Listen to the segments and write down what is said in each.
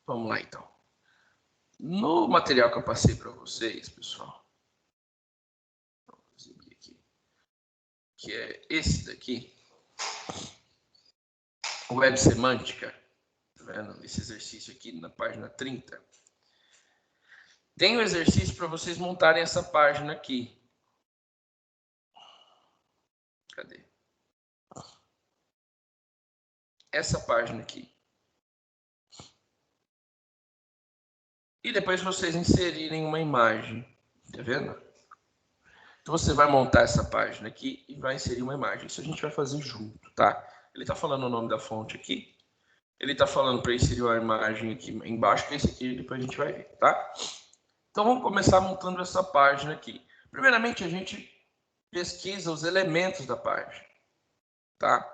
Vamos lá, então. No material que eu passei para vocês, pessoal, vamos exibir aqui, que é esse daqui, Web Semântica, tá vendo? Esse exercício aqui na página 30. Tem um exercício para vocês montarem essa página aqui. Cadê? Essa página aqui. E depois vocês inserirem uma imagem, tá vendo? Então você vai montar essa página aqui e vai inserir uma imagem. Isso a gente vai fazer junto, tá? Ele está falando o nome da fonte aqui. Ele está falando para inserir uma imagem aqui embaixo, que é esse aqui, depois a gente vai ver, tá? Então vamos começar montando essa página aqui. Primeiramente a gente pesquisa os elementos da página, tá?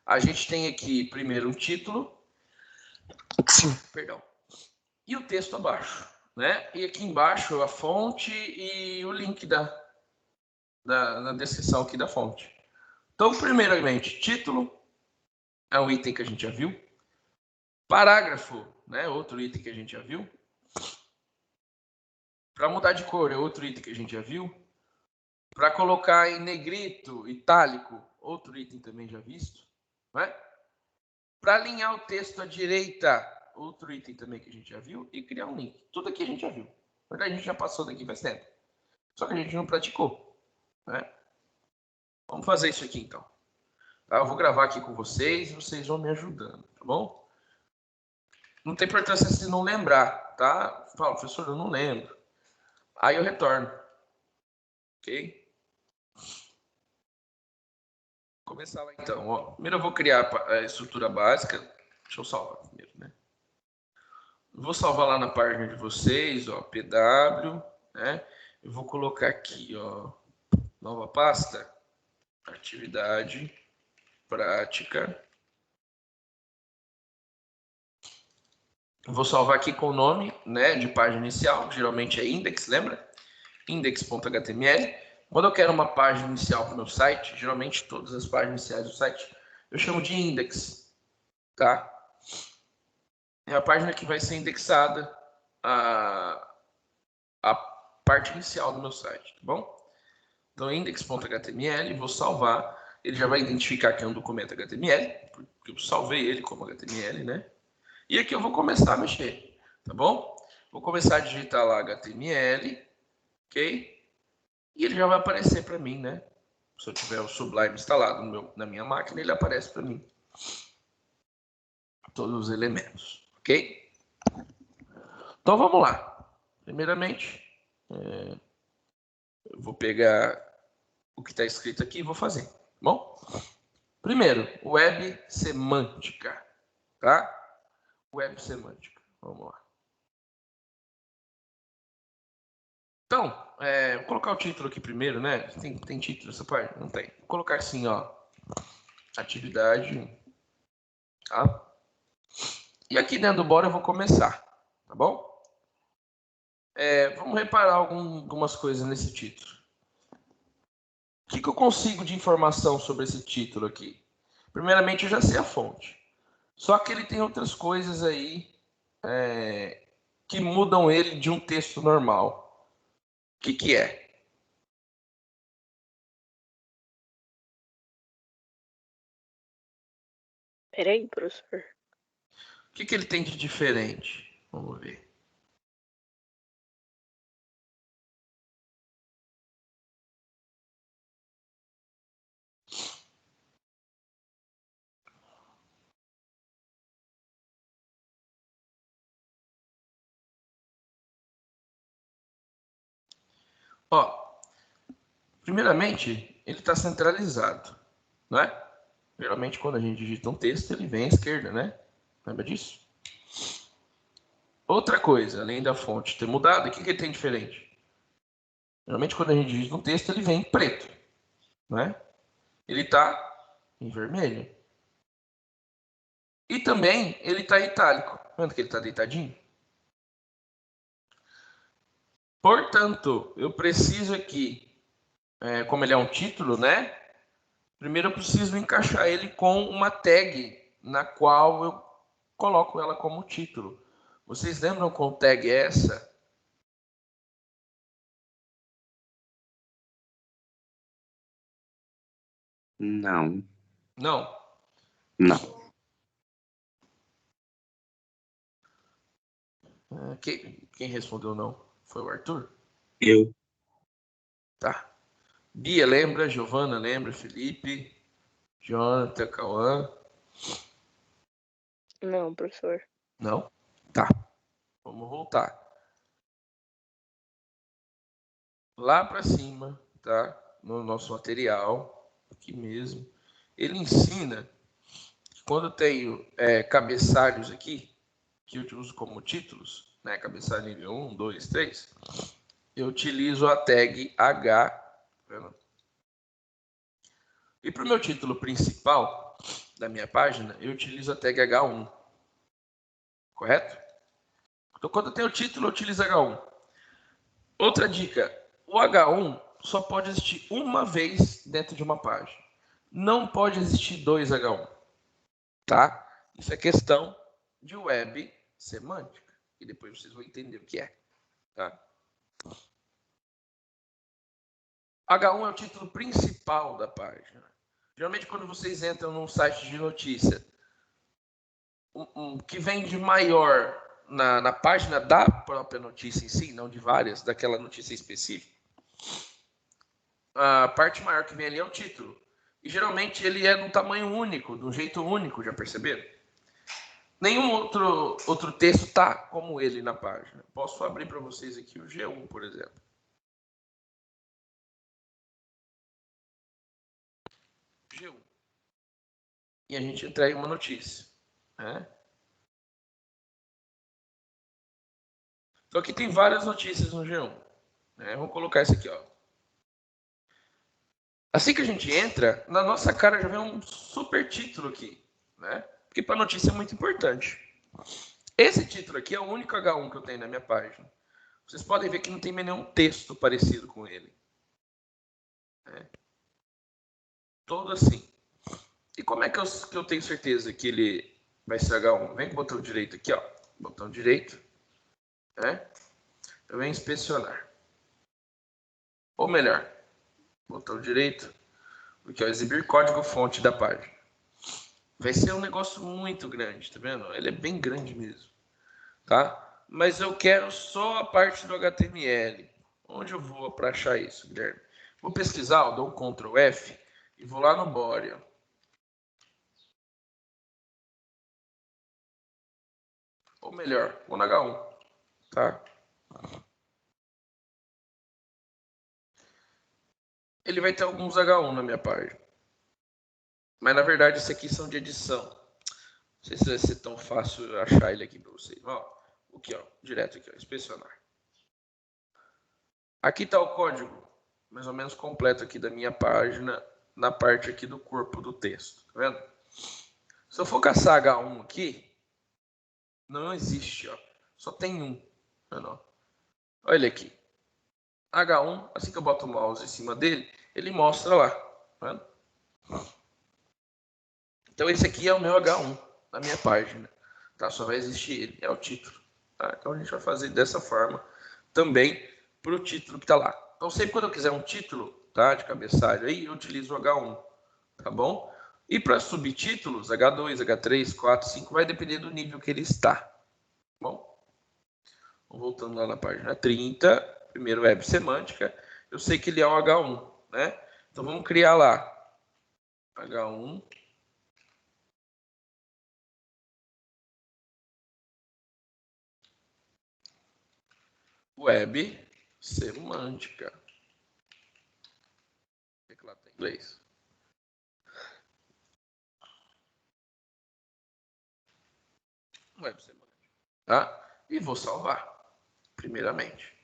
A gente tem aqui primeiro um título, perdão, e o texto abaixo, né? E aqui embaixo a fonte e o link na descrição aqui da fonte. Então, primeiramente, título é um item que a gente já viu. Parágrafo, né? Outro item que a gente já viu. Para mudar de cor é outro item que a gente já viu. Para colocar em negrito, itálico, outro item também já visto, né? Para alinhar o texto à direita, outro item também que a gente já viu, e criar um link. Tudo aqui a gente já viu. Na verdade, a gente já passou daqui faz tempo. Só que a gente não praticou, né? Vamos fazer isso aqui, então. Tá? Eu vou gravar aqui com vocês e vocês vão me ajudando, tá bom? Não tem importância se não lembrar, tá? Fala, professor, eu não lembro. Aí eu retorno. Ok? Vou começar lá, então. Ó, primeiro eu vou criar a estrutura básica. Deixa eu salvar primeiro, né? Vou salvar lá na página de vocês, ó, PW, né? Eu vou colocar aqui, ó, nova pasta, atividade, prática. Vou salvar aqui com o nome, né, de página inicial, geralmente é index, lembra? Index.html. Quando eu quero uma página inicial para o meu site, geralmente todas as páginas iniciais do site, eu chamo de index, tá? É a página que vai ser indexada a parte inicial do meu site, tá bom? Então, index.html, vou salvar, ele já vai identificar que é um documento HTML, porque eu salvei ele como HTML, né? E aqui eu vou começar a mexer, tá bom? Vou começar a digitar lá HTML, ok? E ele já vai aparecer para mim, né? Se eu tiver o Sublime instalado na minha máquina, ele aparece para mim. Todos os elementos, ok? Então vamos lá. Primeiramente, eu vou pegar o que está escrito aqui e vou fazer, tá bom? Primeiro, web semântica, tá? Web semântica, vamos lá. Então, vou colocar o título aqui primeiro, né? Tem título essa parte? Não tem. Vou colocar assim, ó. Atividade. Tá? E aqui dentro do bora eu vou começar, tá bom? Vamos reparar algumas coisas nesse título. O que eu consigo de informação sobre esse título aqui? Primeiramente, eu já sei a fonte. Só que ele tem outras coisas aí que mudam ele de um texto normal. O que é? Peraí, professor. O que ele tem de diferente? Vamos ver. Ó, primeiramente, ele está centralizado, não é? Geralmente, quando a gente digita um texto, ele vem à esquerda, né? Lembra disso? Outra coisa, além da fonte ter mudado, o que ele tem diferente? Geralmente, quando a gente digita um texto, ele vem em preto, né? Ele está em vermelho. E também, ele está itálico. Vendo que ele está deitadinho? Portanto, eu preciso aqui, como ele é um título, né? Primeiro eu preciso encaixar ele com uma tag na qual eu coloco ela como título. Vocês lembram qual tag é essa? Não. Não? Não. Quem respondeu não? Foi o Arthur? Eu. Tá. Bia lembra, Giovana lembra, Felipe, Jonathan, Cauã? Não, professor. Não? Tá. Vamos voltar. Lá para cima, tá? No nosso material, aqui mesmo, ele ensina que quando eu tenho cabeçalhos aqui, que eu uso como títulos, né? Cabeçalho nível 1, 2, 3, eu utilizo a tag H. Tá vendo? E para o meu título principal da minha página, eu utilizo a tag H1. Correto? Então, quando eu tenho o título, eu utilizo H1. Outra dica, o H1 só pode existir uma vez dentro de uma página. Não pode existir dois H1. Tá? Isso é questão de web semântica. E depois vocês vão entender o que é. Tá? H1 é o título principal da página. Geralmente, quando vocês entram num site de notícia, que vem de maior na página da própria notícia em si, não de várias, daquela notícia específica, a parte maior que vem ali é o título. E geralmente ele é de um tamanho único, de um jeito único, já perceberam? Nenhum outro texto tá como ele na página. Posso abrir para vocês aqui o G1, por exemplo. G1. E a gente entrega uma notícia. Né? Então aqui tem várias notícias no G1. Né? Vamos colocar esse aqui, ó. Assim que a gente entra, na nossa cara já vem um super título aqui, né? Porque para notícia é muito importante. Esse título aqui é o único H1 que eu tenho na minha página. Vocês podem ver que não tem nenhum texto parecido com ele. Né? Todo assim. E como é que eu tenho certeza que ele vai ser H1? Vem com o botão direito aqui, ó. Botão direito. Né? Eu venho inspecionar. Ou melhor, botão direito, porque é exibir código-fonte da página. Vai ser um negócio muito grande, tá vendo? Ele é bem grande mesmo, tá? Mas eu quero só a parte do HTML. Onde eu vou para achar isso, Guilherme? Vou pesquisar, eu dou um Ctrl F e vou lá no body. Ou melhor, vou no H1, tá? Ele vai ter alguns H1 na minha página. Mas na verdade, esses aqui são de edição. Não sei se vai ser tão fácil achar ele aqui para vocês. Ó, aqui, ó, direto aqui, ó, inspecionar. Aqui está o código, mais ou menos completo aqui da minha página, na parte aqui do corpo do texto. Tá vendo? Se eu for caçar H1 aqui, não existe, ó. Só tem um. Tá vendo? Olha ele aqui. H1, assim que eu boto o mouse em cima dele, ele mostra lá. Tá vendo? Então esse aqui é o meu H1 na minha página. Tá? Só vai existir ele, é o título. Tá? Então a gente vai fazer dessa forma também para o título que está lá. Então sempre quando eu quiser um título, tá, de cabeçalho, aí eu utilizo o H1, tá bom? E para subtítulos, H2, H3, 4, 5, vai depender do nível que ele está. Tá bom? Voltando lá na página 30, primeiro web semântica, eu sei que ele é o H1, né? Então vamos criar lá H1 web semântica. O que lá tem em inglês? Web semântica. Tá? E vou salvar, primeiramente.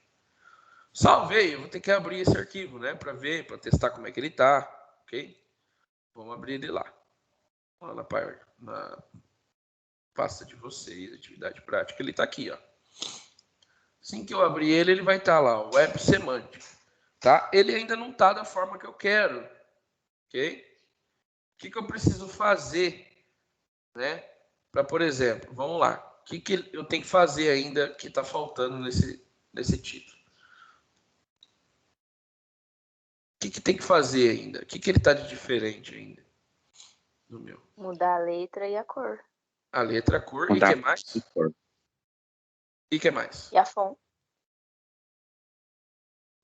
Salvei, eu vou ter que abrir esse arquivo, né? Para ver, para testar como é que ele tá, ok? Vamos abrir ele lá. Lá na pasta de vocês, atividade prática, ele tá aqui, ó. Assim que eu abrir ele, ele vai estar lá, web semântica, tá? Ele ainda não tá da forma que eu quero, ok? O que eu preciso fazer, né? Para, por exemplo, vamos lá, que eu tenho que fazer ainda que está faltando nesse título? O que tem que fazer ainda? O que ele está de diferente ainda do meu? Mudar a letra e a cor. A letra, a cor, e o Mudar que mais? a cor. E o que mais? E a fonte.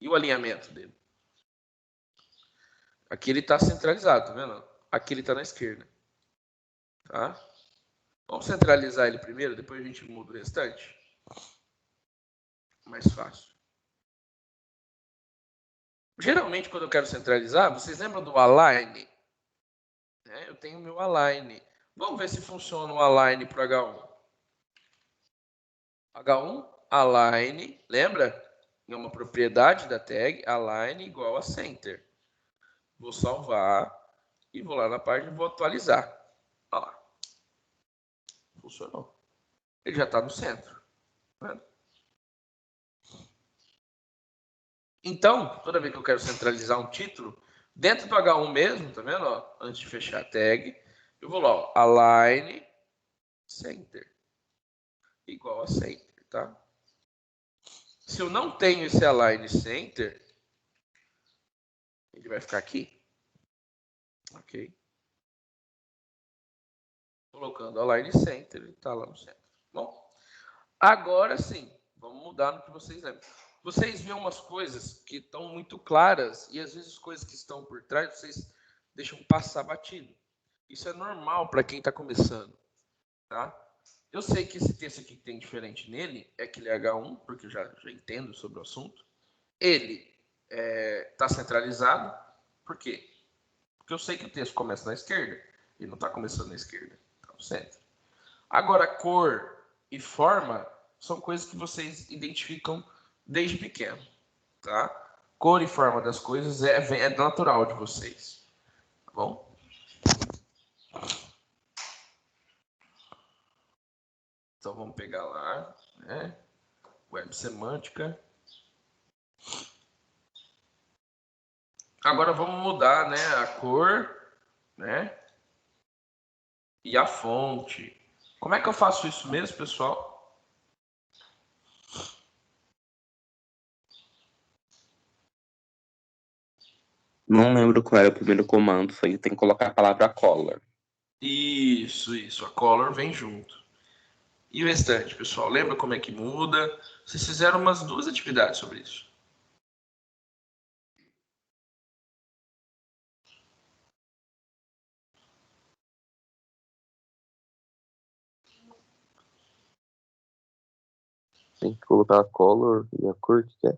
E o alinhamento dele? Aqui ele está centralizado, tá vendo? Aqui ele está na esquerda. Tá? Vamos centralizar ele primeiro, depois a gente muda o restante. Mais fácil. Geralmente, quando eu quero centralizar, vocês lembram do align? Eu tenho meu align. Vamos ver se funciona o align para H1. H1, align, lembra? É uma propriedade da tag, align igual a center. Vou salvar e vou lá na página e vou atualizar. Olha lá. Funcionou. Ele já está no centro. Tá vendo? Então, toda vez que eu quero centralizar um título, dentro do H1 mesmo, tá vendo? Ó, antes de fechar a tag, eu vou lá, ó, align center. Igual a center, tá? Se eu não tenho esse align center, ele vai ficar aqui. Ok? Colocando align center, ele está lá no centro. Bom, agora sim, vamos mudar no que vocês lembram. Vocês veem umas coisas que estão muito claras e às vezes coisas que estão por trás vocês deixam passar batido. Isso é normal para quem está começando, tá? Eu sei que esse texto aqui que tem diferente nele é que ele é H1, porque eu já entendo sobre o assunto. Ele está centralizado. Por quê? Porque eu sei que o texto começa na esquerda e não está começando na esquerda, está no centro. Agora, cor e forma são coisas que vocês identificam desde pequeno, tá? Cor e forma das coisas é natural de vocês, tá bom? Então vamos pegar lá, né? Web semântica. Agora vamos mudar, né, a cor, né? E a fonte. Como é que eu faço isso mesmo, pessoal? Não lembro qual era o primeiro comando, só que tem que colocar a palavra color. Isso. A color vem junto. E o restante, pessoal? Lembra como é que muda? Vocês fizeram umas 2 atividades sobre isso. Tem que colocar a color e a cor que é.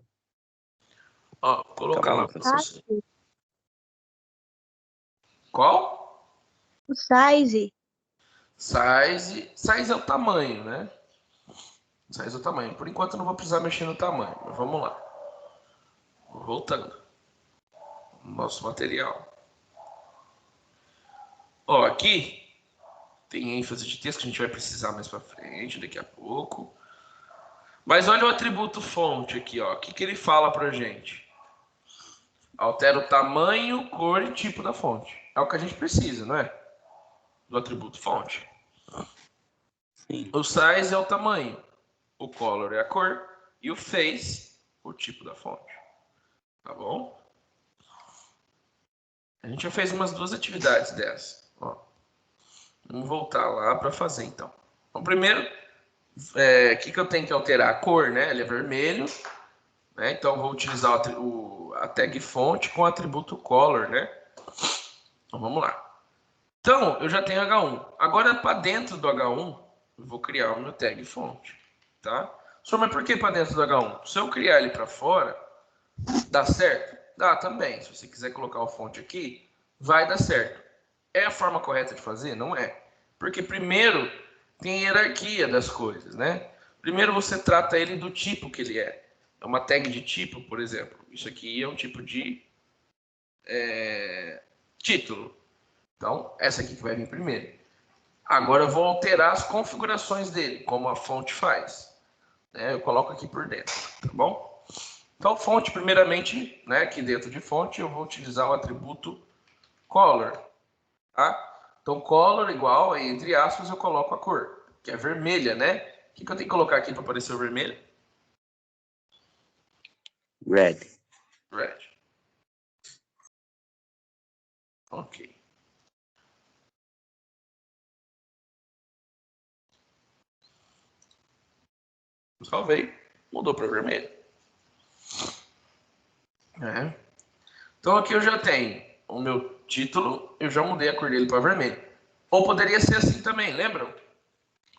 Ó, vou colocar lá para vocês. Qual? O size. Size é o tamanho, né? Size é o tamanho. Por enquanto eu não vou precisar mexer no tamanho, mas vamos lá. Voltando. Nosso material. Ó, aqui tem ênfase de texto que a gente vai precisar mais para frente, daqui a pouco. Mas olha o atributo fonte aqui, ó. O que ele fala pra gente? Altera o tamanho, cor e tipo da fonte. É o que a gente precisa, não é? Do atributo fonte. Sim. O size é o tamanho, o color é a cor e o face, o tipo da fonte. Tá bom? A gente já fez umas 2 atividades dessas. Ó. Vamos voltar lá para fazer então. Então, primeiro, o que eu tenho que alterar? A cor, né? Ele é vermelho. Né? Então, eu vou utilizar a tag fonte com o atributo color, né? Então, vamos lá. Então, eu já tenho H1. Agora, para dentro do H1, eu vou criar o meu tag fonte, tá? Só, mas por que para dentro do H1? Se eu criar ele para fora, dá certo? Dá também. Se você quiser colocar o fonte aqui, vai dar certo. É a forma correta de fazer? Não é. Porque primeiro tem hierarquia das coisas, né? Primeiro você trata ele do tipo que ele é. É uma tag de tipo, por exemplo. Isso aqui é um tipo de título. Então, essa aqui que vai vir primeiro. Agora eu vou alterar as configurações dele, como a fonte faz. Eu coloco aqui por dentro, tá bom? Então, fonte, primeiramente, né, aqui dentro de fonte, eu vou utilizar o atributo color. Tá? Então, color igual, entre aspas, eu coloco a cor, que é vermelha, né? que eu tenho que colocar aqui para aparecer o vermelho? Red. Red. Ok. Salvei. Mudou para vermelho. Então aqui eu já tenho o meu título, eu já mudei a cor dele para vermelho. Ou poderia ser assim também, lembram?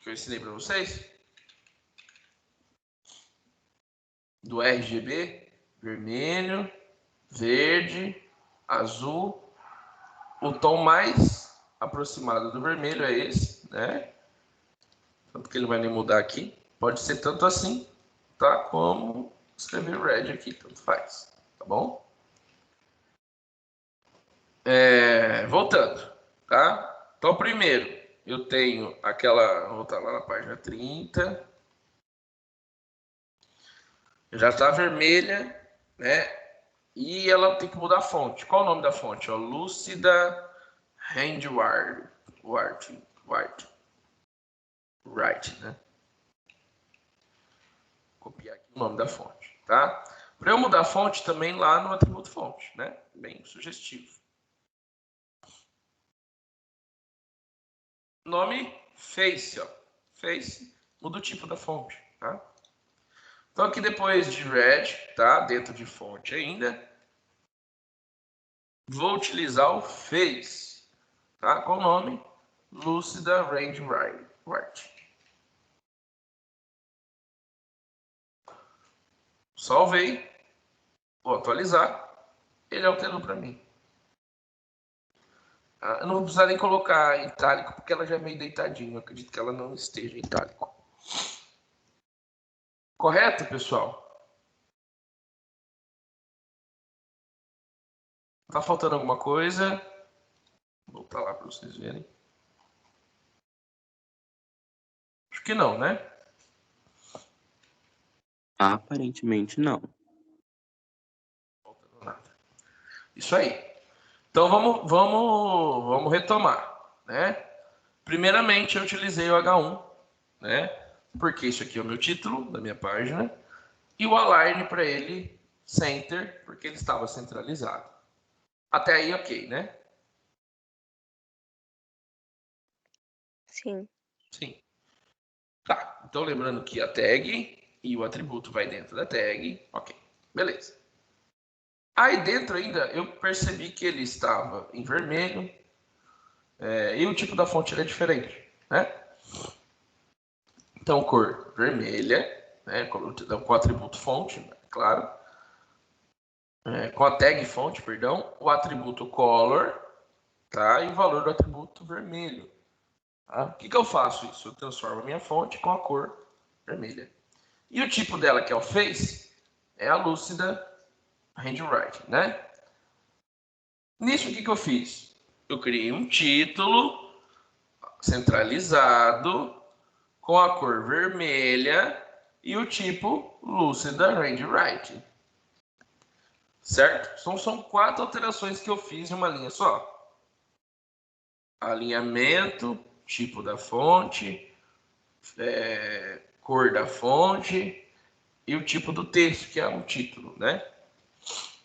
Que eu ensinei para vocês? Do RGB, vermelho, verde, azul. O tom mais aproximado do vermelho é esse, né? Tanto que ele vai nem mudar aqui. Pode ser tanto assim, tá? Como escrever red aqui, tanto faz, tá bom? Voltando, tá? Então, primeiro, eu tenho aquela... Vou voltar lá na página 30. Já está vermelha, né? E ela tem que mudar a fonte. Qual o nome da fonte? Lúcida Handwriting. Right, né? Copiar aqui o nome da fonte, tá? Para eu mudar a fonte também lá no atributo fonte, né? Bem sugestivo. Nome Face, ó. Face, muda o tipo da fonte, tá? Então aqui depois de red, tá? Dentro de fonte ainda. Vou utilizar o Face, tá? Qual o nome? Lúcida Range Right. Salvei. Vou atualizar. Ele alterou para mim. Eu não vou precisar nem colocar em itálico, porque ela já é meio deitadinha. Eu acredito que ela não esteja em itálico. Correto, pessoal? Tá faltando alguma coisa? Vou voltar lá para vocês verem. Acho que não, né? Aparentemente não. Não faltando nada. Isso aí. Então vamos retomar, né? Primeiramente eu utilizei o H1, né? Porque isso aqui é o meu título da minha página e o align para ele center, porque ele estava centralizado. Até aí, ok, né? Sim. Sim. Tá. Então lembrando que a tag e o atributo vai dentro da tag, ok. Beleza. Aí dentro ainda eu percebi que ele estava em vermelho e o tipo da fonte era diferente, né? Então cor vermelha, né? Com o atributo fonte, claro. Com a tag fonte, perdão, o atributo color, tá? E o valor do atributo vermelho. Tá? O que eu faço isso? Eu transformo a minha fonte com a cor vermelha. E o tipo dela, que é o face, é a lúcida handwriting, né? Nisso, o que eu fiz? Eu criei um título centralizado com a cor vermelha e o tipo lúcida handwriting. Certo? Então, são 4 alterações que eu fiz em uma linha só. Alinhamento, tipo da fonte, cor da fonte e o tipo do texto, que é o título, né?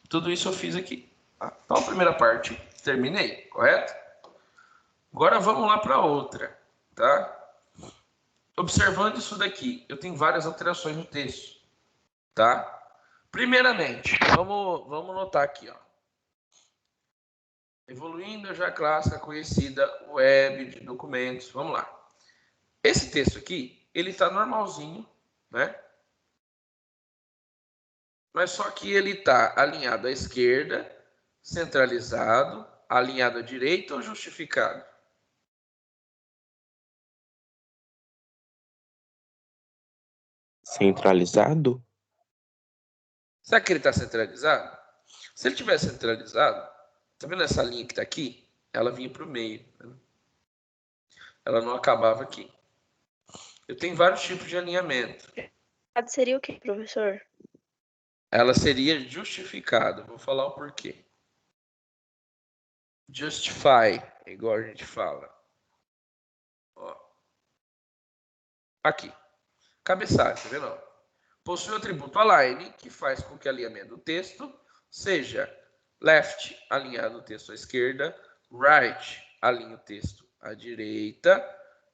Tudo isso eu fiz aqui. Tá? Então, a primeira parte terminei, correto? Agora vamos lá para outra, tá? Observando isso daqui, eu tenho várias alterações no texto, tá? Primeiramente, vamos notar aqui, ó. Evoluindo já a clássica conhecida web de documentos. Vamos lá. Esse texto aqui, ele está normalzinho, né? Mas só que ele está alinhado à esquerda, centralizado, alinhado à direita ou justificado? Centralizado? Será que ele está centralizado? Se ele tivesse centralizado, tá vendo essa linha que está aqui? Ela vinha para o meio. Né? Ela não acabava aqui. Eu tenho vários tipos de alinhamento. Seria o que, professor? Ela seria justificada. Vou falar o porquê. Justify, igual a gente fala. Ó. Aqui. Cabeçalho, tá vendo? Possui o atributo align, que faz com que o alinhamento do texto seja left, alinhado o texto à esquerda, right, alinha o texto à direita,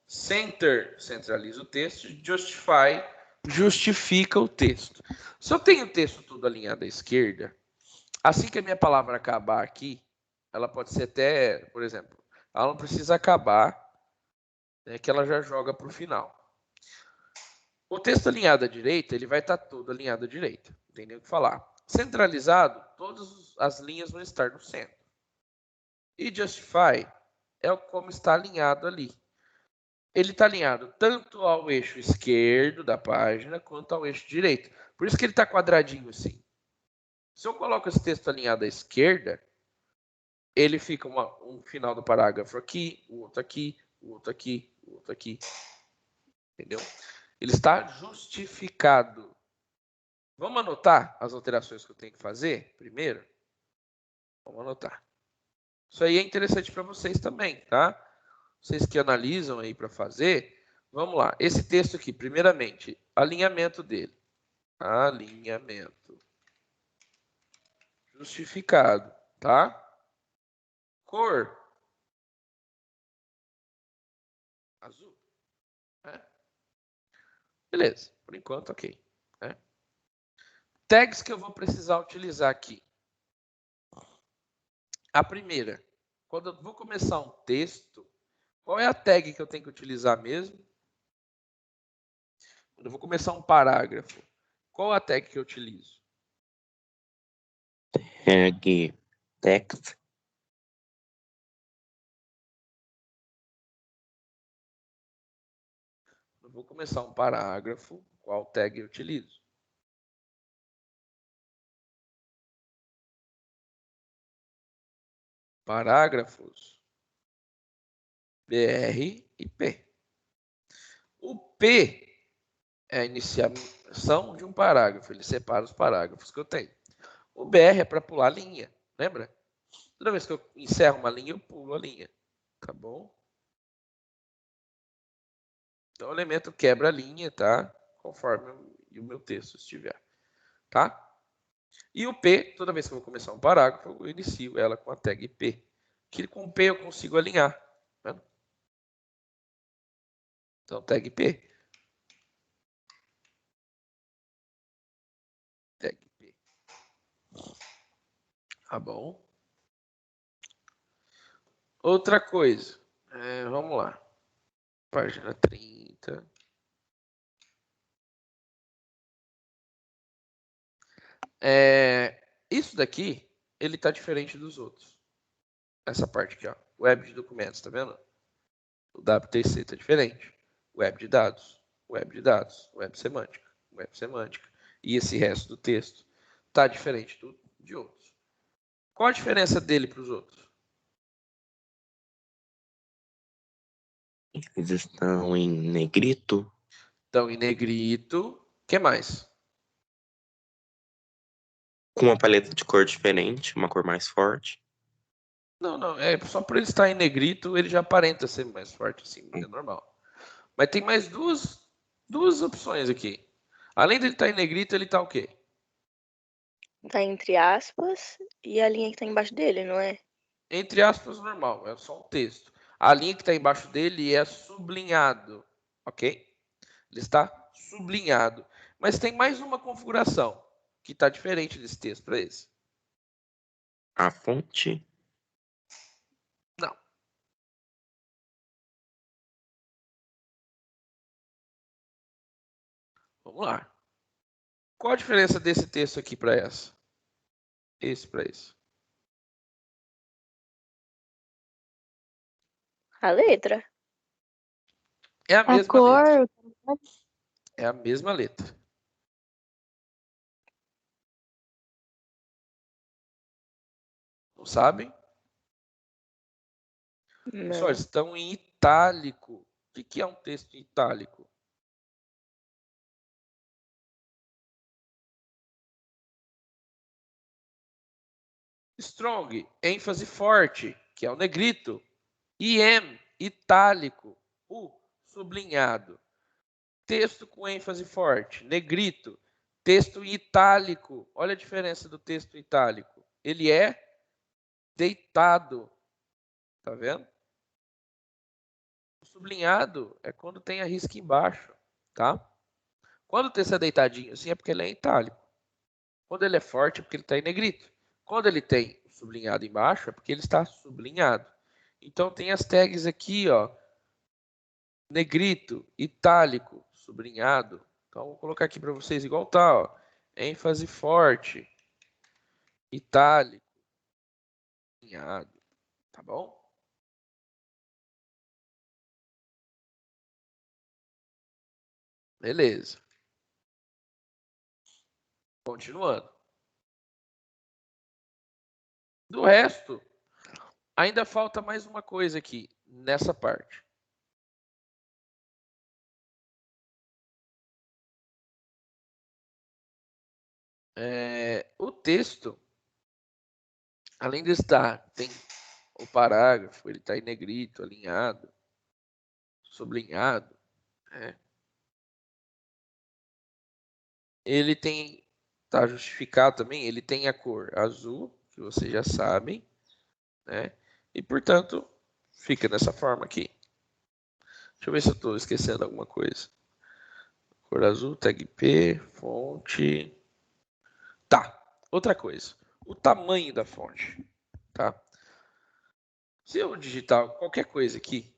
center, centraliza o texto, justify, justifica o texto. Se eu tenho o texto todo alinhado à esquerda, assim que a minha palavra acabar aqui, ela pode ser até, por exemplo, ela não precisa acabar, que ela já joga para o final. O texto alinhado à direita, ele vai estar todo alinhado à direita. Não tem nem o que falar. Centralizado, todas as linhas vão estar no centro. E justify é como está alinhado ali. Ele está alinhado tanto ao eixo esquerdo da página, quanto ao eixo direito. Por isso que ele está quadradinho assim. Se eu coloco esse texto alinhado à esquerda, ele fica um final do parágrafo aqui, o outro aqui, o outro aqui, o outro aqui. Entendeu? Ele está justificado. Vamos anotar as alterações que eu tenho que fazer primeiro? Vamos anotar. Isso aí é interessante para vocês também, tá? Vocês que analisam aí para fazer, vamos lá. Esse texto aqui, primeiramente, alinhamento dele. Alinhamento. Justificado, tá? Cor. Azul. Beleza, por enquanto, ok. Tags que eu vou precisar utilizar aqui. A primeira, quando eu vou começar um texto, qual é a tag que eu tenho que utilizar mesmo? Quando eu vou começar um parágrafo, qual a tag que eu utilizo? Tag text. Eu vou começar um parágrafo, qual tag eu utilizo? Parágrafos, BR e P. O P é a iniciação de um parágrafo, ele separa os parágrafos que eu tenho. O BR é para pular linha, lembra? Toda vez que eu encerro uma linha, eu pulo a linha, tá bom? Então, o elemento quebra a linha, tá? Conforme o meu texto estiver, tá? E o P, toda vez que eu vou começar um parágrafo, eu inicio ela com a tag P. Que com P eu consigo alinhar. Tá? Então, tag P. Tag P. Tá bom? Outra coisa. Vamos lá. Página 30. Isso daqui, ele está diferente dos outros. Essa parte aqui, ó. Web de documentos, tá vendo? O WTC está diferente. Web de dados, web de dados, web semântica. E esse resto do texto está diferente de outros. Qual a diferença dele para os outros? Eles estão em negrito. Estão em negrito. O que mais? Com uma paleta de cor diferente, uma cor mais forte. Não. É só por ele estar em negrito, ele já aparenta ser mais forte, assim, é normal. Mas tem mais duas opções aqui. Além dele estar em negrito, ele está o quê? Tá entre aspas e a linha que tá embaixo dele, não é? Entre aspas, normal, é só um texto. A linha que está embaixo dele é sublinhado, ok? Ele está sublinhado. Mas tem mais uma configuração que está diferente desse texto para esse. A fonte. Não. Vamos lá. Qual a diferença desse texto aqui para essa? Esse para esse. A letra. É a A mesma cor. letra. É a mesma letra. Não sabem? Pessoal, Não. eles estão em itálico. O que é um texto em itálico? Strong, ênfase forte, que é o negrito. IM, itálico. U, sublinhado. texto com ênfase forte? Negrito. Texto em itálico. Olha a diferença do texto itálico. Ele é deitado. Tá vendo? O sublinhado é quando tem a risca embaixo, tá? Quando o texto é deitadinho assim é porque ele é itálico. Quando ele é forte é porque ele está em negrito. Quando ele tem sublinhado embaixo é porque ele está sublinhado. Então tem as tags aqui, ó. Negrito, itálico, sublinhado. Então vou colocar aqui para vocês igual tá, ó. ênfase forte, itálico, sublinhado, tá bom? Beleza. Continuando. Do resto, ainda falta mais uma coisa aqui, nessa parte. O texto, além de estar, tem o parágrafo, ele está em negrito, alinhado, sublinhado. Ele tem, tá justificado também, ele tem a cor azul, que vocês já sabem, né? E, portanto, fica dessa forma aqui. Deixa eu ver se eu estou esquecendo alguma coisa. Cor azul, tag P, fonte. Tá, outra coisa. O tamanho da fonte, tá? Se eu digitar qualquer coisa aqui,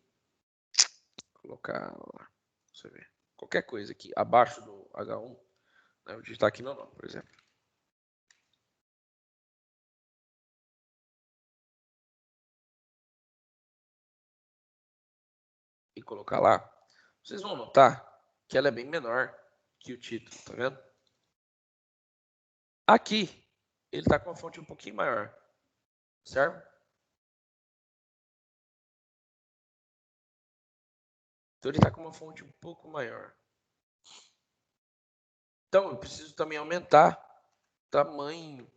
colocar lá, você vê, qualquer coisa aqui abaixo do H1, né? Eu vou digitar aqui meu nome, por exemplo. E colocar lá, vocês vão notar que ela é bem menor que o título, tá vendo? Aqui, ele está com a fonte um pouquinho maior, certo? Então, ele está com uma fonte um pouco maior. Então, eu preciso também aumentar o tamanho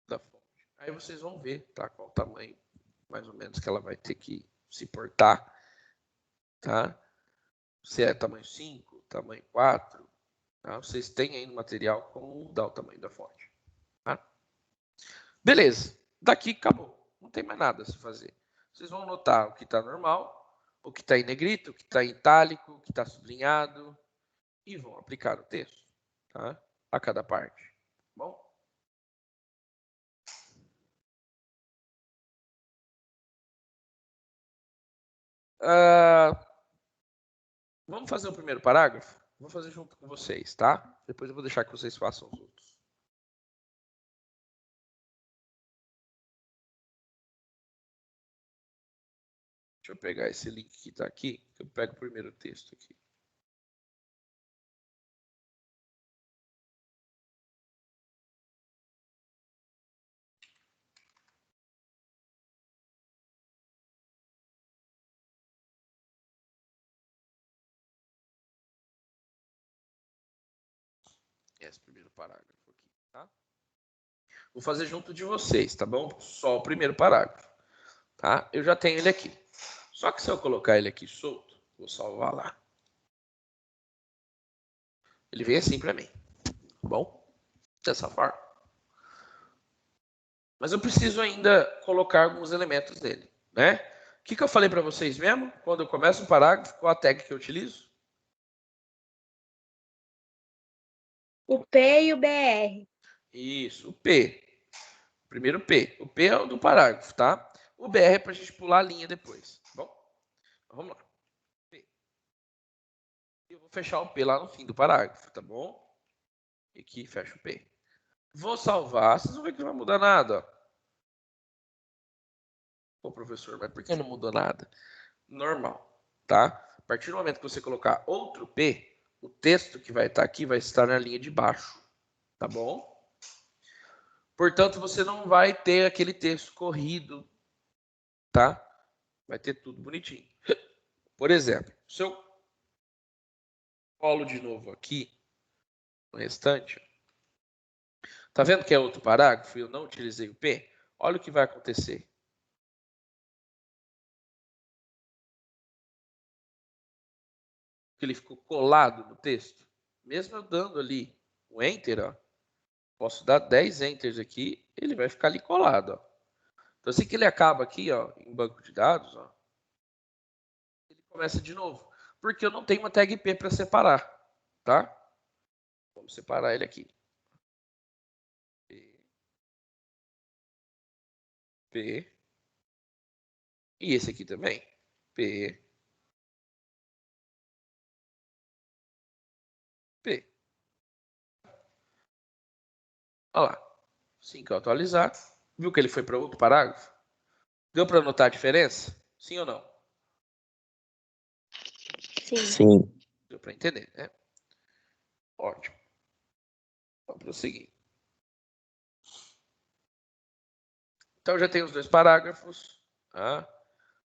da fonte. Aí vocês vão ver, tá? Qual o tamanho, mais ou menos, que ela vai ter que se portar, tá? Se é tamanho 5, tamanho 4, tá? Vocês têm aí no material como mudar o tamanho da fonte, tá? Beleza. Daqui acabou. Não tem mais nada a se fazer. Vocês vão notar o que está normal, o que está em negrito, o que está em itálico, o que está sublinhado e vão aplicar o texto, tá? A cada parte. Bom? Vamos fazer o primeiro parágrafo? Vou fazer junto com vocês, tá? Depois eu vou deixar que vocês façam os outros. Deixa eu pegar esse link que está aqui. Eu pego o primeiro texto aqui. Esse primeiro parágrafo aqui, tá? Vou fazer junto de vocês, tá bom? Só o primeiro parágrafo, tá? Eu já tenho ele aqui. Só que se eu colocar ele aqui solto, vou salvar lá. Ele vem assim para mim, tá bom? Dessa forma. Mas eu preciso ainda colocar alguns elementos nele, né? O que eu falei para vocês mesmo? Quando eu começo um parágrafo, qual a tag que eu utilizo? O P e o BR. Isso, o P. Primeiro P. O P é o do parágrafo, tá? O BR é para a gente pular a linha depois, tá bom? Então, vamos lá. P. Eu vou fechar o P lá no fim do parágrafo, tá bom? E aqui fecha o P. Vou salvar. Vocês vão ver que não vai mudar nada. Pô, professor, mas por que não mudou nada? Normal, tá? A partir do momento que você colocar outro P, o texto que vai estar aqui vai estar na linha de baixo, tá bom? Portanto, você não vai ter aquele texto corrido, tá? Vai ter tudo bonitinho. Por exemplo, se eu colo de novo aqui, no restante, tá vendo que é outro parágrafo e eu não utilizei o P? Olha o que vai acontecer. que ele ficou colado no texto? Mesmo eu dando ali o Enter, ó, posso dar 10 Enters aqui, ele vai ficar ali colado. Ó. Então, assim que ele acaba aqui, ó, em banco de dados, ó, ele começa de novo. Porque eu não tenho uma tag P para separar, tá? Vamos separar ele aqui. P. E esse aqui também. P. P. Olha lá. Assim que eu atualizar. Viu que ele foi para outro parágrafo? Deu para notar a diferença? Sim ou não? Sim. Sim. Deu para entender, né? Ótimo. Vamos prosseguir. Então, já tenho os 2 parágrafos. Tá?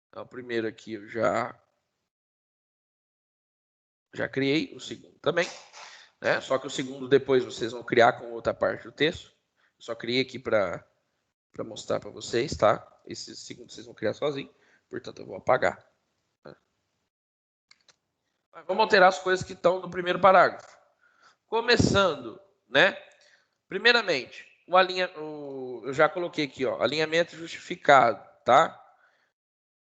Então, o primeiro aqui eu já criei. O segundo também. Né? Só que o segundo depois vocês vão criar com outra parte do texto. Eu só criei aqui para mostrar para vocês, tá? Esse segundo vocês vão criar sozinho. Portanto, eu vou apagar. Vamos alterar as coisas que estão no primeiro parágrafo. Começando, né? Primeiramente, eu já coloquei aqui, ó, alinhamento justificado, tá?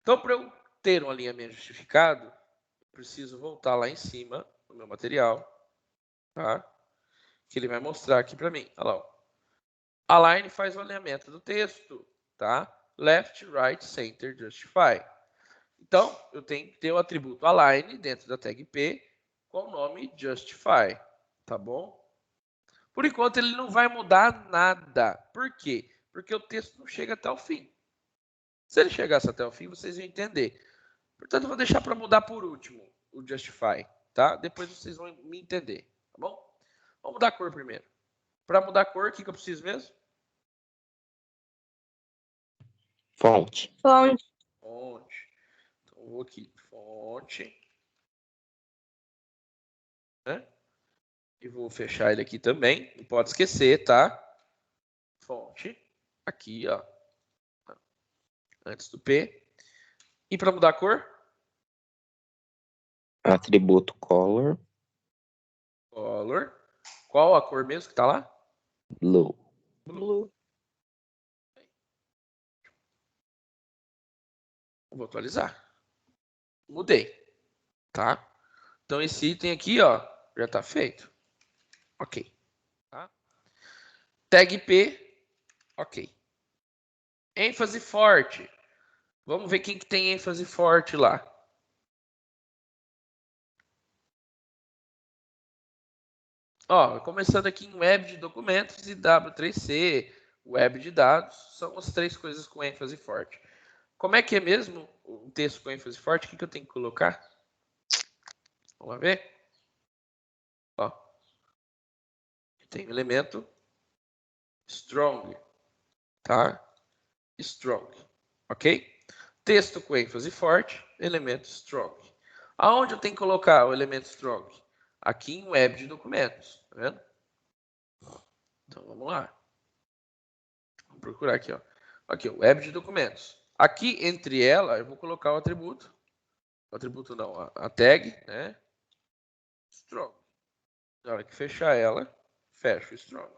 Então, para eu ter um alinhamento justificado, eu preciso voltar lá em cima no meu material, tá? Que ele vai mostrar aqui para mim. Olha lá, ó. Align faz o alinhamento do texto, tá? Left, right, center, justify. Então, eu tenho que ter o atributo align dentro da tag P com o nome justify, tá bom? Por enquanto, ele não vai mudar nada. Por quê? Porque o texto não chega até o fim. Se ele chegasse até o fim, vocês iam entender. Portanto, eu vou deixar para mudar por último o justify, tá? Depois vocês vão me entender, tá bom? Vamos mudar a cor primeiro. Para mudar a cor, o que eu preciso mesmo? Fonte. Fonte. Fonte. Então, eu vou aqui, fonte. Né? E vou fechar ele aqui também. Não pode esquecer, tá? Fonte. Aqui, ó. Antes do P. E para mudar a cor? Atributo color. Color. Qual a cor mesmo que está lá? Blue. Blue. Vou atualizar. Mudei. Tá? Então, esse item aqui, ó, já está feito. Ok. Tá? Tag P. Ok. ênfase forte. Vamos ver quem que tem ênfase forte lá. Ó, começando aqui em web de documentos e W3C, web de dados, são as 3 coisas com ênfase forte. Como é que é mesmo o texto com ênfase forte? O que eu tenho que colocar? Vamos ver? Ó, tem o elemento strong, tá? Strong, ok? Texto com ênfase forte, elemento strong. Aonde eu tenho que colocar o elemento strong? Aqui em web de documentos, tá vendo? Então vamos lá. Vamos procurar aqui, ó. Aqui, web de documentos. Aqui entre ela, eu vou colocar o atributo. O atributo não, a tag, né? Strong. Na hora que fechar ela, fecho o strong.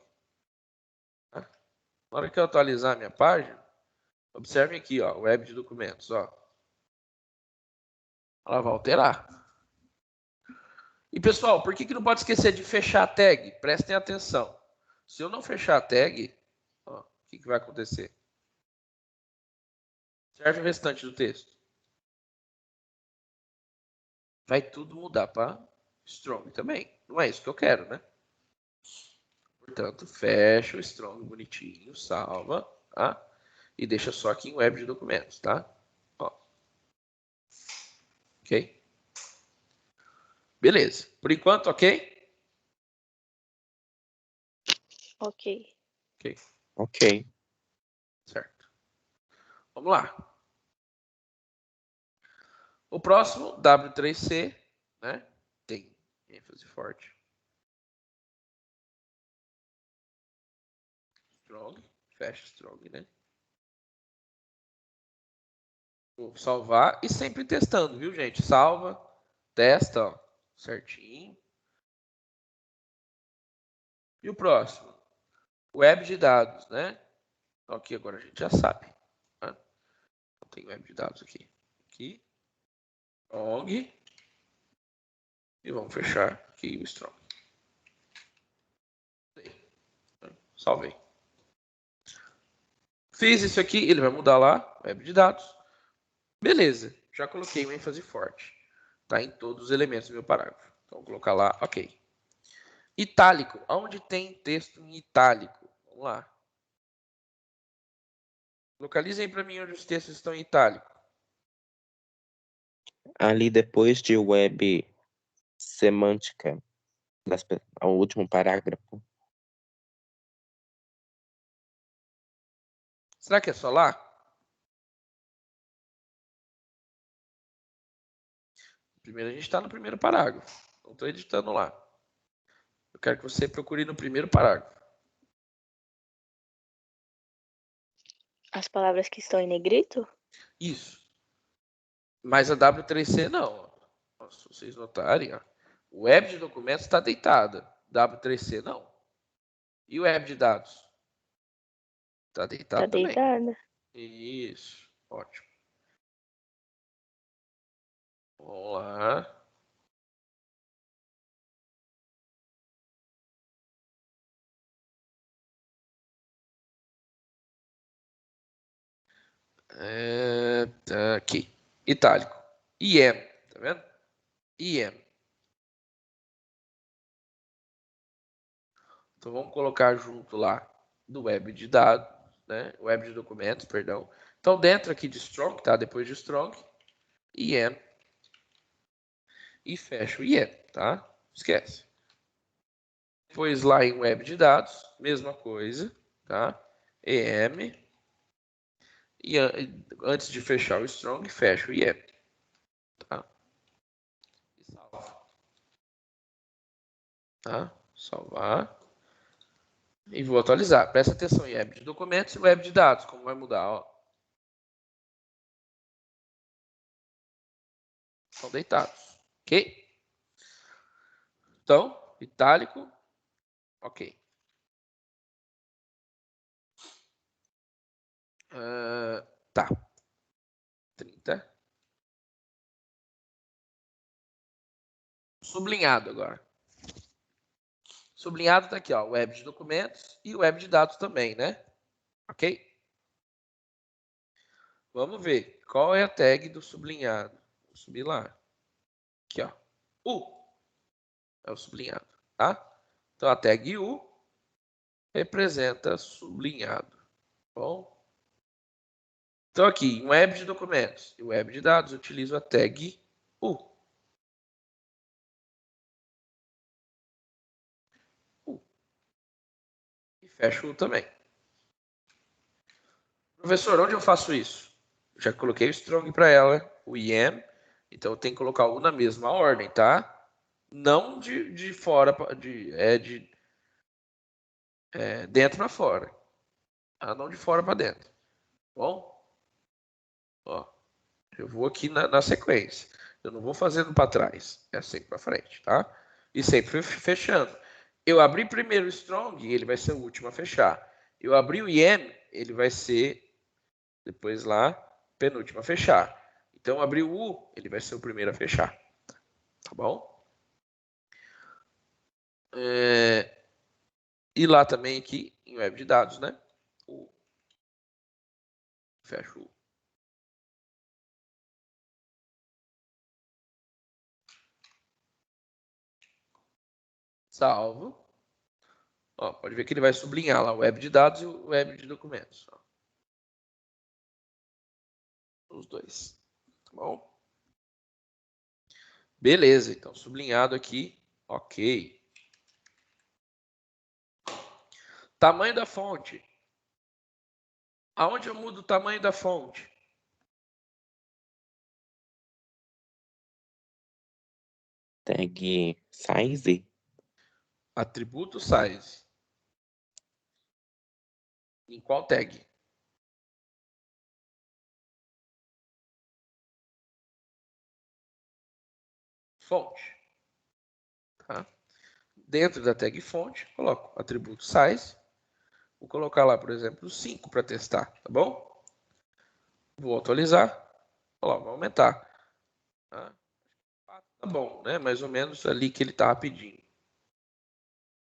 Tá? Na hora que eu atualizar a minha página, observem aqui, ó, web de documentos, ó. Ela vai alterar. E pessoal, por que não pode esquecer de fechar a tag? Prestem atenção. Se eu não fechar a tag, ó, o que vai acontecer? Serve o restante do texto. Vai tudo mudar para strong também. Não é isso que eu quero, né? Portanto, fecha o strong bonitinho, salva, tá? E deixa só aqui em web de documentos, tá? Ó. Ok? Beleza. Por enquanto, ok? Ok. Ok. Ok. Certo. Vamos lá. O próximo, W3C, né? Tem ênfase forte. Strong. Fecha strong, né? Vou salvar e sempre testando, viu, gente? Salva, testa, ó. certinho. E o próximo? Web de dados, né? Então, aqui agora a gente já sabe. Né? Tem web de dados aqui. Aqui. Strong. E vamos fechar aqui o strong. Salvei. Fiz isso aqui, ele vai mudar lá, web de dados. Beleza, já coloquei um ênfase forte. Tá em todos os elementos do meu parágrafo. Então, vou colocar lá, ok. Itálico, onde tem texto em itálico? Vamos lá. Localizem para mim onde os textos estão em itálico. Ali depois de web semântica, ao último parágrafo. Será que é só lá? Primeiro a gente está no primeiro parágrafo. Não estou editando lá. Eu quero que você procure no primeiro parágrafo. As palavras que estão em negrito? Isso. Mas a W3C não. Se vocês notarem, ó, o web de documentos está deitada. W3C não. E o web de dados? Está deitado Tá também. deitada. Isso. Ótimo. Vamos lá. Tá aqui. Itálico. IM. Tá vendo? IM. Então vamos colocar junto lá do web de dados, né? Web de documentos, perdão. Então dentro aqui de strong, tá? Depois de strong, IM. E fecha o IM, tá? Esquece. Depois lá em web de dados, mesma coisa, tá? EM. E antes de fechar o strong, fecha o IM. Tá? E salva. Tá? Salvar. E vou atualizar. Presta atenção em web de documentos e web de dados, como vai mudar, ó. Estão deitados, ok? Então, itálico, ok. Tá. 30. Sublinhado agora. Sublinhado tá aqui, ó, web de documentos e web de dados também, né? Ok? Vamos ver qual é a tag do sublinhado. Vou subir lá. Aqui, ó. U é o sublinhado, tá? Então a tag U representa sublinhado. Bom? Então aqui, em web de documentos e web de dados, eu utilizo a tag U. U. E fecho U também. Professor, onde eu faço isso? Já coloquei o strong para ela, o IM, então eu tenho que colocar o na mesma ordem, tá? Não de fora, de dentro para fora. Tá? Não de fora para dentro. Bom? Ó, eu vou aqui na sequência. Eu não vou fazendo para trás, é sempre para frente, tá? E sempre fechando. Eu abri primeiro o strong, ele vai ser o último a fechar. Eu abri o IM, ele vai ser depois lá, penúltimo a fechar. Então, abrir o U, ele vai ser o primeiro a fechar. Tá bom? E lá também aqui, em web de dados, né? U. Fecha o U. Salvo. Ó, pode ver que ele vai sublinhar lá o web de dados e o web de documentos. Ó. Os dois. Tá bom? Beleza, então sublinhado aqui. Ok. Tamanho da fonte. Aonde eu mudo o tamanho da fonte? Tag size. Atributo size. Em qual tag? Fonte. Tá? Dentro da tag fonte, coloco atributo size. Vou colocar lá, por exemplo, 5 para testar, tá bom? Vou atualizar. Ó, vou aumentar. Tá? Tá bom, né? Mais ou menos ali que ele tá pedindo.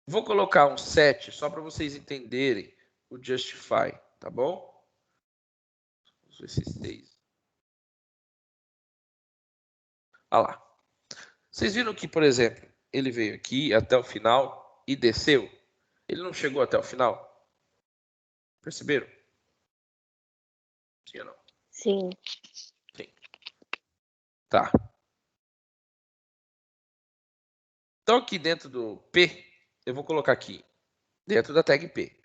Vou colocar um set só para vocês entenderem o justify, tá bom? Uso esses 6. Olha lá. Vocês viram que, por exemplo, ele veio aqui até o final e desceu? Ele não chegou até o final? Perceberam? Sim ou não? Sim. Sim. Tá. Então, aqui dentro do P, eu vou colocar aqui, dentro da tag P,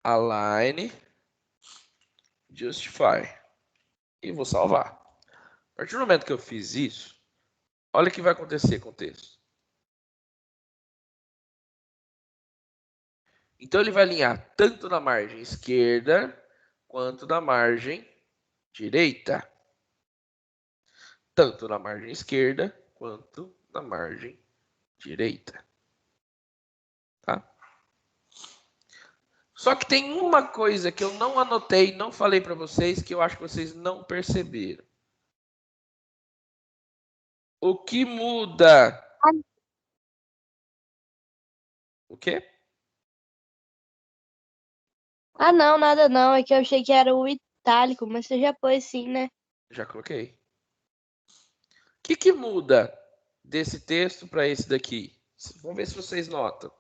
align justify. E vou salvar. A partir do momento que eu fiz isso, olha o que vai acontecer com o texto. Então, ele vai alinhar tanto na margem esquerda quanto na margem direita. Tanto na margem esquerda quanto na margem direita. Tá? Só que tem uma coisa que eu não anotei, não falei para vocês, que eu acho que vocês não perceberam. O que muda? O quê? Ah, não, nada não. É que eu achei que era o itálico, mas você já pôs sim, né? Já coloquei. O que muda desse texto para esse daqui? Vamos ver se vocês notam.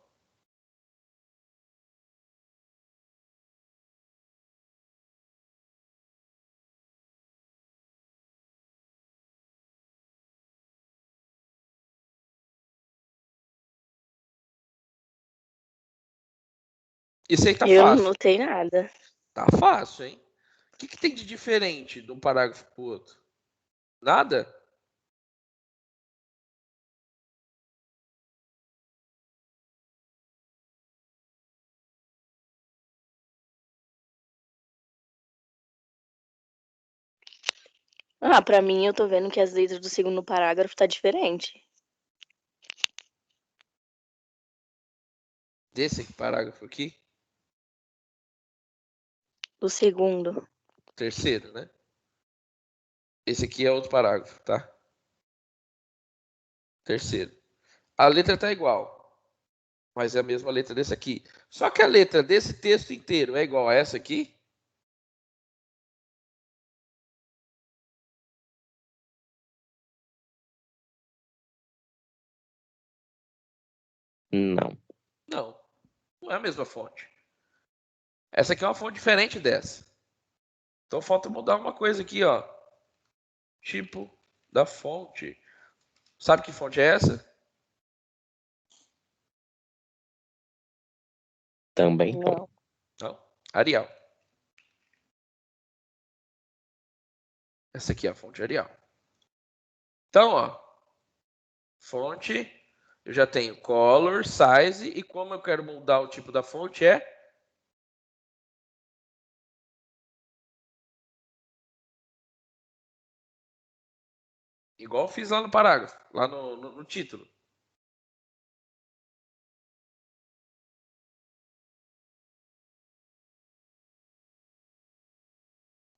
Isso aí tá Eu não fácil. notei nada. Tá fácil, hein? O que tem de diferente de um parágrafo para o outro? Nada? Ah, pra mim eu tô vendo que as letras do segundo parágrafo tá diferente. Desse parágrafo aqui? Do segundo. Terceiro, né? Esse aqui é outro parágrafo, tá? Terceiro. A letra tá igual, mas é a mesma letra desse aqui. Só que a letra desse texto inteiro é igual a essa aqui? Não. Não. Não é a mesma fonte. Essa aqui é uma fonte diferente dessa. Então falta mudar uma coisa aqui, ó. Tipo da fonte. Sabe que fonte é essa? Também não. Não. Não. Arial. Essa aqui é a fonte Arial. Então, ó. Fonte. Eu já tenho color, size. E como eu quero mudar o tipo da fonte é... Igual eu fiz lá no parágrafo. Lá no título.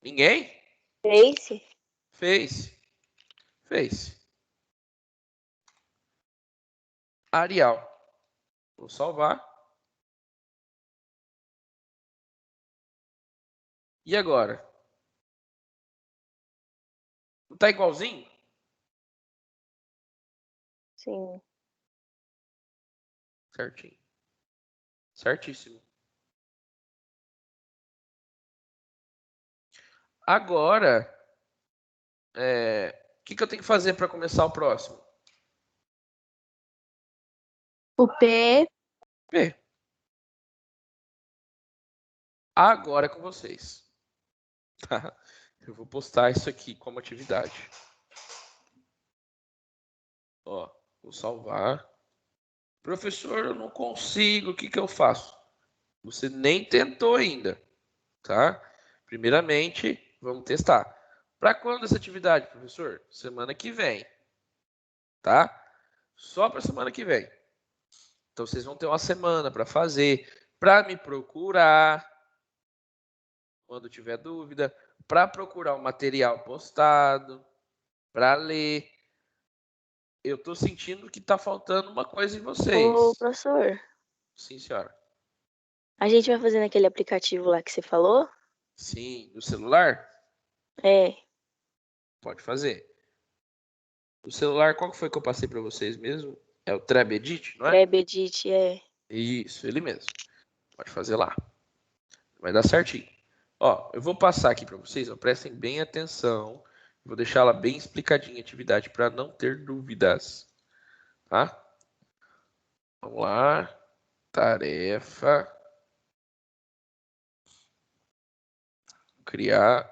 Ninguém? Face? Fez. Arial. Vou salvar. E agora? Não tá igualzinho? Sim. Certinho. Certíssimo. Agora, o que eu tenho que fazer para começar o próximo? O P. P. Agora é com vocês. Tá? Eu vou postar isso aqui como atividade. Ó, vou salvar. Professor, eu não consigo. O que eu faço? Você nem tentou ainda, tá? Primeiramente, vamos testar. Para quando essa atividade, professor? Semana que vem, tá? só para semana que vem. Então, vocês vão ter uma semana para fazer, para me procurar, quando tiver dúvida, para procurar o material postado, para ler. Eu estou sentindo que está faltando uma coisa em vocês. Ô, professor, Sim, senhora. a gente vai fazer naquele aplicativo lá que você falou? Sim, no celular? É, Pode fazer. O celular, qual que foi que eu passei para vocês mesmo? É o Trebedit, não é? Trebedit, é. Isso, ele mesmo. Pode fazer lá. Vai dar certinho. Ó, eu vou passar aqui para vocês, ó, prestem bem atenção. Vou deixar ela bem explicadinha a atividade para não ter dúvidas, tá? Vamos lá. Tarefa. Criar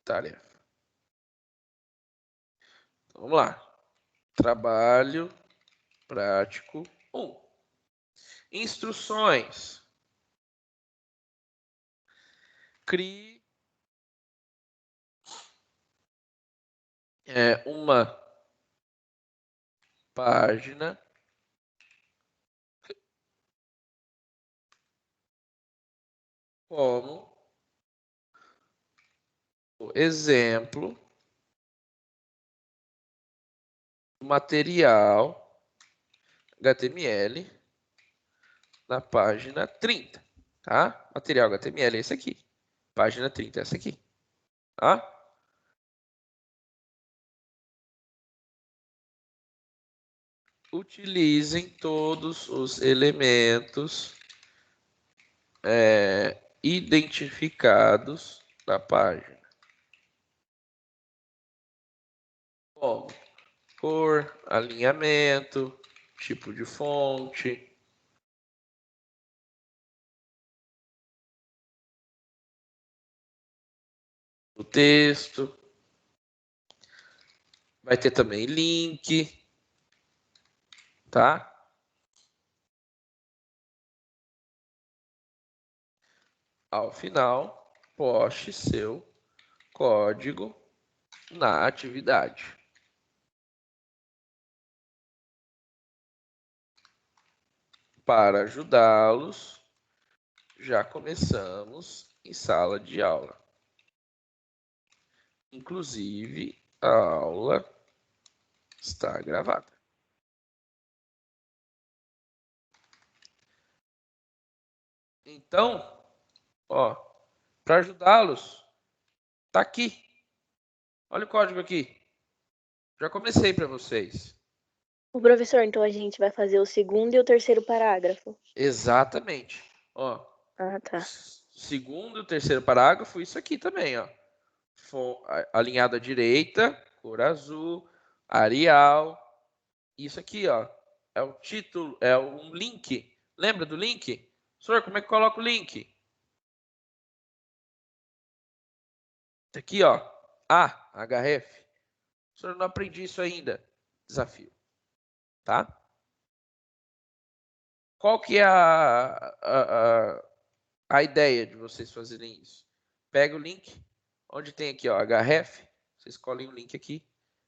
tarefa. Então, vamos lá. Trabalho prático 1. Instruções. Crie uma página como exemplo do material HTML na página 30, tá? Material HTML é esse aqui. Página 30 é essa aqui, tá? Utilizem todos os elementos identificados na página. Como cor, alinhamento, tipo de fonte, o texto. Vai ter também link, tá? Ao final, poste seu código na atividade. Para ajudá-los, já começamos em sala de aula. Inclusive, a aula está gravada. Então, ó, para ajudá-los, tá aqui. Olha o código aqui. Já comecei para vocês. O professor, então a gente vai fazer o segundo e o terceiro parágrafo. Exatamente. Ó, Ah, tá. segundo e o terceiro parágrafo, isso aqui também, ó. Alinhado à direita, cor azul, Arial. Isso aqui, ó, é o título, é um link. Lembra do link? Senhor, como é que coloca o link? Isso aqui, ó, href. Senhor, não aprendi isso ainda. Desafio, tá? Qual que é a ideia de vocês fazerem isso? Pega o link, onde tem aqui, ó, href, vocês colhem o link aqui,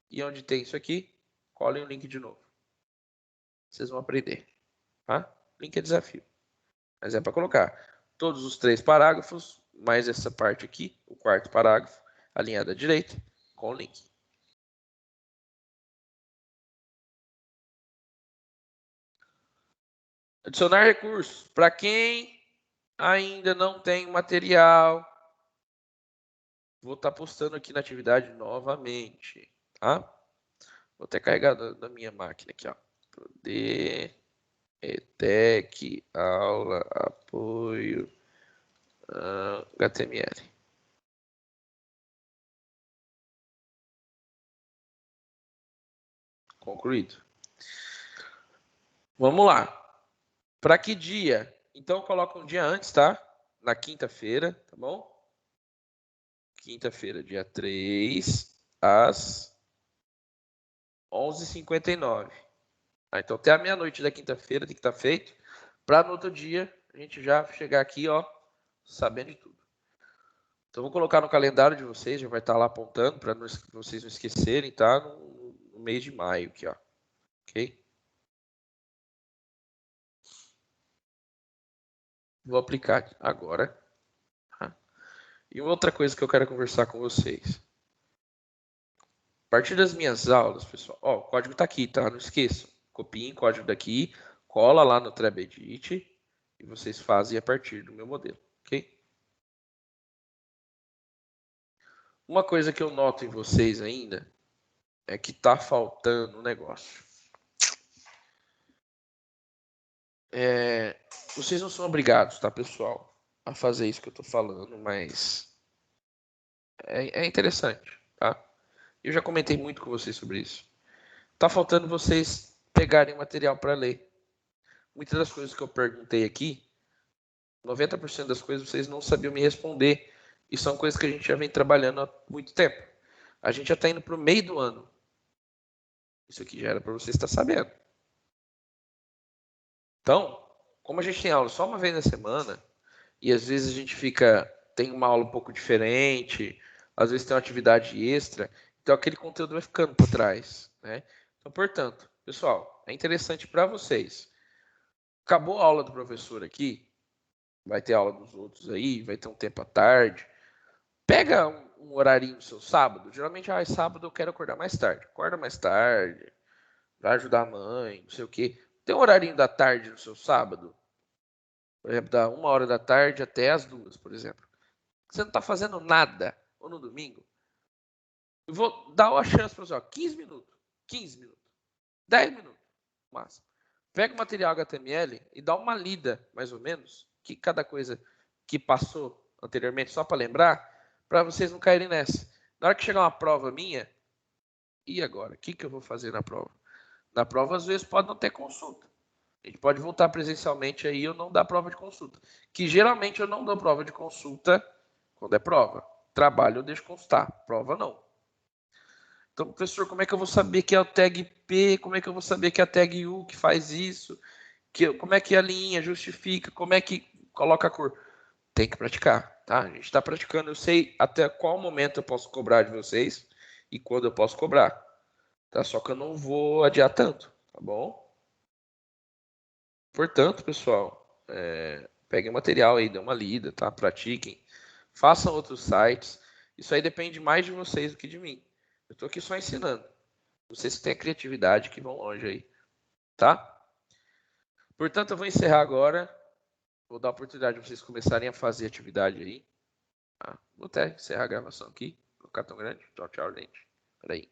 e onde tem isso aqui, colhem o link de novo. Vocês vão aprender, tá? Link é desafio. Mas é para colocar todos os 3 parágrafos, mais essa parte aqui, o quarto parágrafo, alinhado à direita, com o link. Adicionar recursos. Para quem ainda não tem material, vou estar postando aqui na atividade novamente, tá? Vou até carregar da minha máquina aqui, ó. Poder, ETEC, aula, apoio, HTML. Concluído. Vamos lá. Para que dia? Então, coloca um dia antes, tá? Na quinta-feira, tá bom? Quinta-feira, dia 3, às 11h59. Então, até a meia-noite da quinta-feira tem que estar feito, para no outro dia a gente já chegar aqui, ó, sabendo de tudo. Então, vou colocar no calendário de vocês, já vai estar lá apontando, para vocês não esquecerem, tá? No mês de maio aqui, ó. Ok? Vou aplicar agora. Tá? E outra coisa que eu quero conversar com vocês. A partir das minhas aulas, pessoal, ó, o código está aqui, tá? Não esqueçam. Copiem o código daqui, cola lá no TrabEdit e vocês fazem a partir do meu modelo, ok? Uma coisa que eu noto em vocês ainda é que está faltando um negócio. Vocês não são obrigados, tá, pessoal, a fazer isso que eu estou falando, mas é interessante, tá? Eu já comentei muito com vocês sobre isso. Tá faltando vocês pegarem material para ler. Muitas das coisas que eu perguntei aqui, 90% das coisas vocês não sabiam me responder. E são coisas que a gente já vem trabalhando há muito tempo. A gente já está indo para o meio do ano. Isso aqui já era para você estar sabendo. Então, como a gente tem aula só uma vez na semana, e às vezes a gente tem uma aula um pouco diferente, às vezes tem uma atividade extra, então aquele conteúdo vai ficando para trás, né? Então, portanto, pessoal, é interessante para vocês. Acabou a aula do professor aqui, vai ter aula dos outros aí, vai ter um tempo à tarde. Pega um horarinho no seu sábado. Geralmente, sábado eu quero acordar mais tarde. Acorda mais tarde, vai ajudar a mãe, não sei o quê. Tem um horarinho da tarde no seu sábado? Por exemplo, da 1h da tarde até as 2h, por exemplo. Você não está fazendo nada. Ou no domingo. Eu vou dar uma chance para você, ó, 15 minutos, 10 minutos, máximo. Pega o material HTML e dá uma lida, mais ou menos, que cada coisa que passou anteriormente, só para lembrar, para vocês não caírem nessa. Na hora que chegar uma prova minha, e agora? O que eu vou fazer na prova? Na prova, às vezes, pode não ter consulta. A gente pode voltar presencialmente aí ou não dar prova de consulta. Que geralmente eu não dou prova de consulta quando é prova. Trabalho eu deixo constar, prova não. Então, professor, como é que eu vou saber que é o tag P? Como é que eu vou saber que é a tag U que faz isso? Como é que a linha justifica? Como é que coloca a cor? Tem que praticar, tá? A gente está praticando. Eu sei até qual momento eu posso cobrar de vocês e quando eu posso cobrar. Tá? Só que eu não vou adiar tanto, tá bom? Portanto, pessoal, peguem o material aí, dêem uma lida, tá? Pratiquem. Façam outros sites. Isso aí depende mais de vocês do que de mim. Eu estou aqui só ensinando. Vocês que têm a criatividade que vão longe aí, tá? Portanto, eu vou encerrar agora. Vou dar a oportunidade de vocês começarem a fazer atividade aí. Tá? Vou até encerrar a gravação aqui. Não ficar tão grande. Tchau, tchau, gente. Peraí.